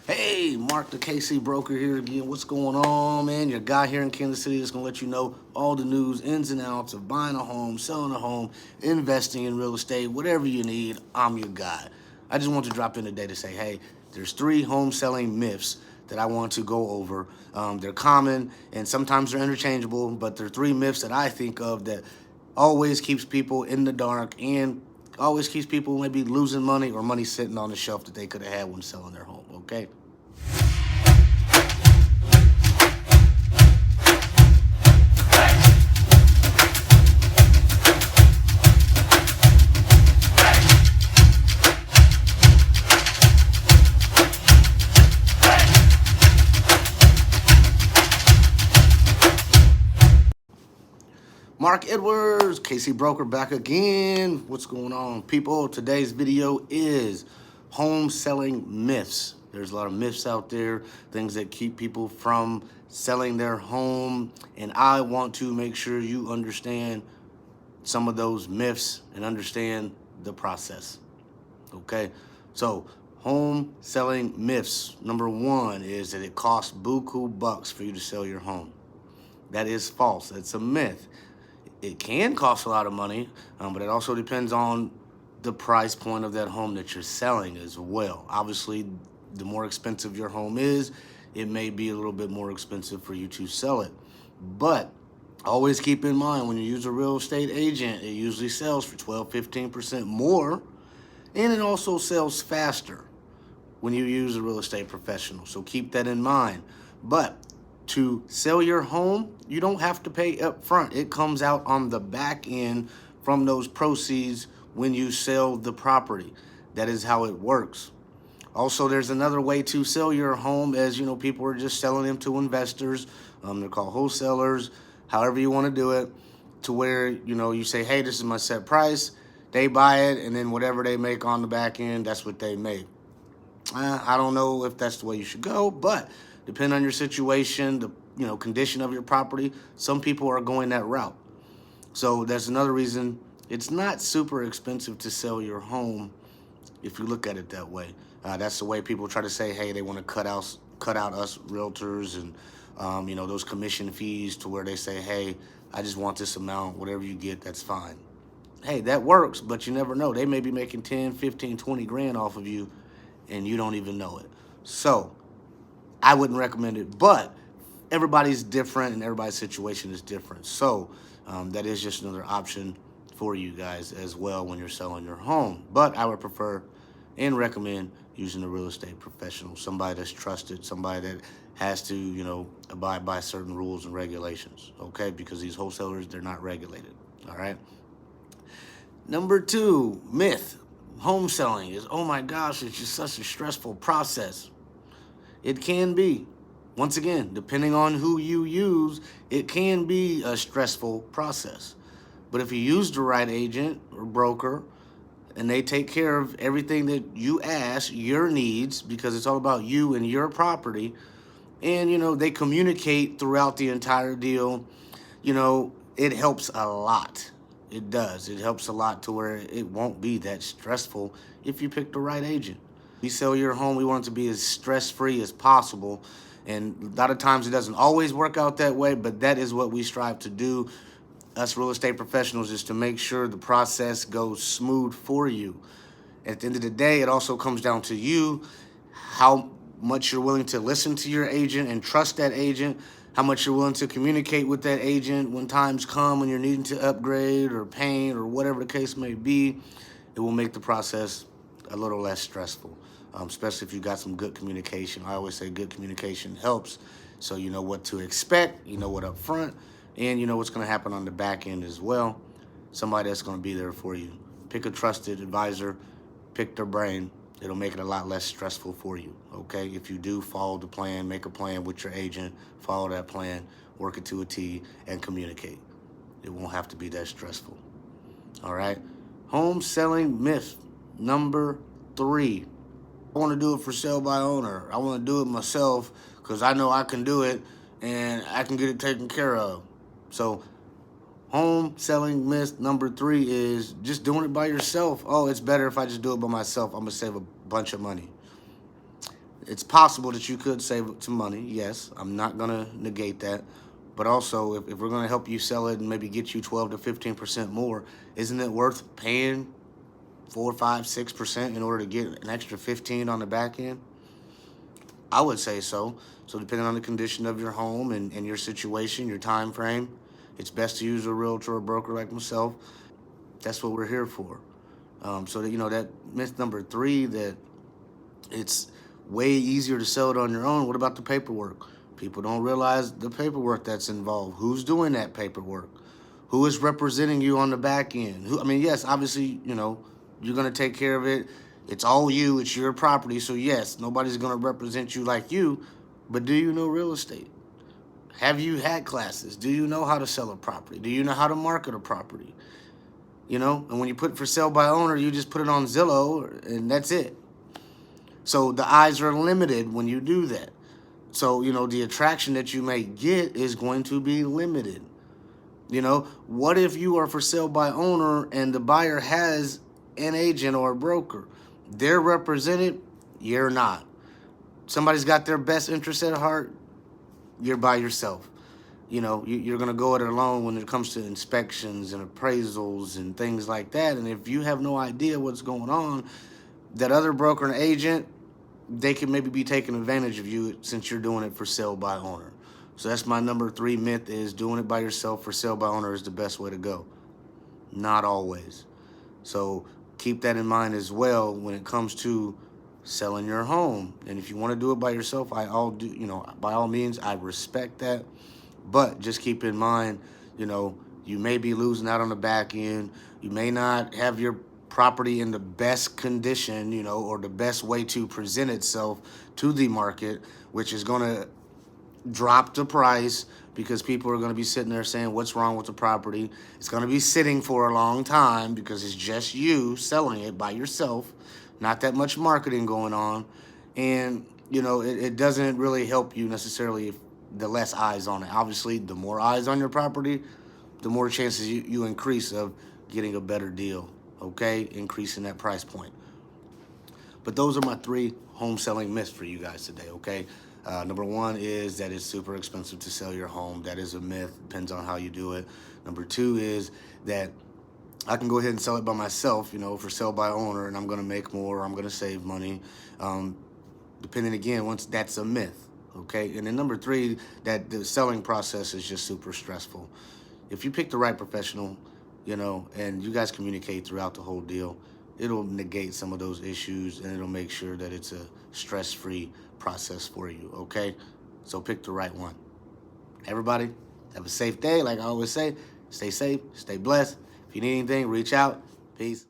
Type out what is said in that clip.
Hey, Mark the KC Broker here again. What's going on, man? Your guy here in Kansas City is going to let you know all the news, ins and outs of buying a home, selling a home, investing in real estate, whatever you need. I'm your guy. I just want to drop in today to say, hey, there's 3 home selling myths that I want to go over. They're common and sometimes they're interchangeable, but they're 3 myths that I think of that always keeps people in the dark and always keeps people maybe losing money or money sitting on the shelf that they could have had when selling their home, okay? Mark Edwards, KC Broker back again. What's going on, people? Today's video is home selling myths. There's a lot of myths out there, things that keep people from selling their home, and I want to make sure you understand some of those myths and understand the process. Okay, so home selling myths. Number 1 is that it costs buku bucks for you to sell your home. That is false. It's a myth. It can cost a lot of money, but it also depends on the price point of that home that you're selling as well. Obviously, the more expensive your home is, it may be a little bit more expensive for you to sell it. But always keep in mind, when you use a real estate agent, it usually sells for 12-15% more, and it also sells faster when you use a real estate professional. So keep that in mind. But to sell your home, you don't have to pay up front. It comes out on the back end from those proceeds when you sell the property. That is how it works. Also, there's another way to sell your home, as you know, people are just selling them to investors. They're called wholesalers, however you want to do it, to where, you say, hey, this is my set price. They buy it, and then whatever they make on the back end, that's what they make. I don't know if that's the way you should go, but depending on your situation, the condition of your property, some people are going that route. So that's another reason it's not super expensive to sell your home if you look at it that way. That's the way people try to say, hey, they want to cut out us realtors and those commission fees, to where they say, hey, I just want this amount, whatever you get, that's fine. Hey, that works, but you never know. They may be making 10, 15, 20 grand off of you and you don't even know it. So I wouldn't recommend it, but everybody's different and everybody's situation is different. So that is just another option for you guys as well when you're selling your home. But I would prefer and recommend using a real estate professional, somebody that's trusted, somebody that has to, abide by certain rules and regulations, okay? Because these wholesalers, they're not regulated, all right? Number 2, myth. Home selling is, oh my gosh, it's just such a stressful process. It can be. Once again, depending on who you use, it can be a stressful process. But if you use the right agent or broker and they take care of everything that you ask, your needs, because it's all about you and your property, and they communicate throughout the entire deal, it helps a lot. It does. It helps a lot, to where it won't be that stressful if you pick the right agent. We sell your home, we want it to be as stress-free as possible. And a lot of times it doesn't always work out that way, but that is what we strive to do, us real estate professionals, is to make sure the process goes smooth for you. At the end of the day, it also comes down to you, how much you're willing to listen to your agent and trust that agent, how much you're willing to communicate with that agent when times come when you're needing to upgrade or paint or whatever the case may be. It will make the process a little less stressful, especially if you got some good communication. I always say good communication helps, so you know what to expect, you know what up front, and you know what's going to happen on the back end as well. Somebody that's going to be there for you. Pick a trusted advisor, pick their brain. It'll make it a lot less stressful for you, okay? If you do follow the plan, make a plan with your agent, follow that plan, work it to a T, and communicate. It won't have to be that stressful, all right? Home selling myth number 3. I want to do it for sale by owner. I want to do it myself because I know I can do it and I can get it taken care of. So home selling myth number 3 is just doing it by yourself. Oh, it's better if I just do it by myself. I'm going to save a bunch of money. It's possible that you could save some money. Yes, I'm not going to negate that. But also, if we're going to help you sell it and maybe get you 12 to 15% more, isn't it worth paying 4, 5, 6% in order to get an extra 15 on the back end? I would say so. So depending on the condition of your home and your situation, your time frame, it's best to use a realtor or broker like myself. That's what we're here for. So that, that myth number 3, that it's way easier to sell it on your own. What about the paperwork? People don't realize the paperwork that's involved. Who's doing that paperwork? Who is representing you on the back end? Yes, obviously, you're going to take care of it. It's all you. It's your property. So, yes, nobody's going to represent you like you. But do you know real estate? Have you had classes? Do you know how to sell a property? Do you know how to market a property? And when you put for sale by owner, you just put it on Zillow and that's it. So the eyes are limited when you do that. So, the attraction that you may get is going to be limited. What if you are for sale by owner and the buyer has an agent or a broker? They're represented, you're not. Somebody's got their best interest at heart, you're by yourself. You're going to go it alone when it comes to inspections and appraisals and things like that. And if you have no idea what's going on, that other broker and agent, they can maybe be taking advantage of you since you're doing it for sale by owner. So that's my number 3 myth, is doing it by yourself for sale by owner is the best way to go. Not always. So keep that in mind as well when it comes to selling your home. And if you want to do it by yourself, by all means, I respect that. But just keep in mind, you may be losing out on the back end. You may not have your property in the best condition, or the best way to present itself to the market, which is going to drop the price because people are going to be sitting there saying, what's wrong with the property? It's going to be sitting for a long time because it's just you selling it by yourself, not that much marketing going on. And, it doesn't really help you necessarily if the less eyes on it. Obviously, the more eyes on your property, the more chances you increase of getting a better deal, okay? Increasing that price point. But those are my 3 home selling myths for you guys today, okay? Number 1 is that it's super expensive to sell your home. That is a myth. Depends on how you do it. Number 2 is that I can go ahead and sell it by myself, for sale by owner, and I'm going to make more. I'm going to save money. Depending, again, once that's a myth, okay? And then number 3, that the selling process is just super stressful. If you pick the right professional, and you guys communicate throughout the whole deal, it'll negate some of those issues and it'll make sure that it's a stress-free process for you, okay? So pick the right one. Everybody, have a safe day. Like I always say, stay safe, stay blessed. If you need anything, reach out. Peace.